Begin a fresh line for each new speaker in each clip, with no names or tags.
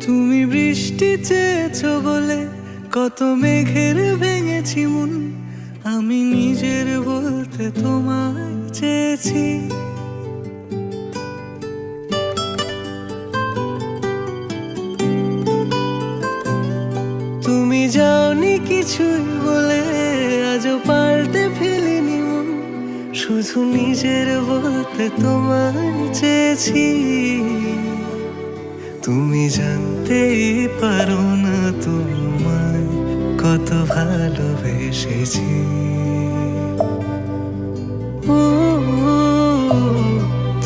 তুমি বৃষ্টি চেয়েছো বলে কত মেঘের ভেঙেছি মন, আমি নিজের বলতে তোমায় চেয়েছি। তুমি যাওনি কিছুই বলে আজও পাল্টে ফেলিনি মন, শুধু নিজের বলতে তোমায় চেয়েছি। তুমি জানতেই পারো না তোমায় কত ভালোবেসেছি। ও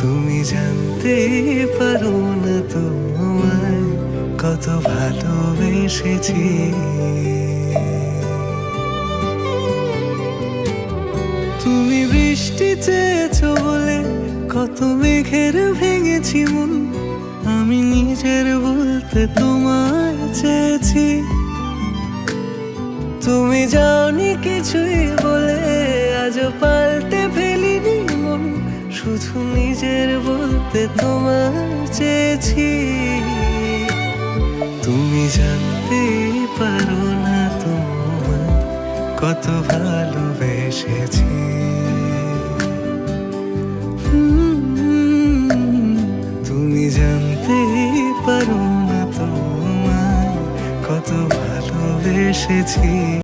তুমি জানতেই পারো না তোমায় কত ভালোবেসেছি। তুমি বৃষ্টি চেয়েছো বলে কত মেঘের ভেঙেছি মন, আমি নিজের বলতে তোমায় চেয়েছি। তুমি যাওনি কিছুই বলে আজও পাল্টে ফেলিনি মন, শুধু নিজের বলতে তোমায় চেয়েছি। তুমি জানতে পারো না তোমায় কত ভালোবেসেছি। তুমি জানতে পারো না তোমায় কত ভালোবেসেছি।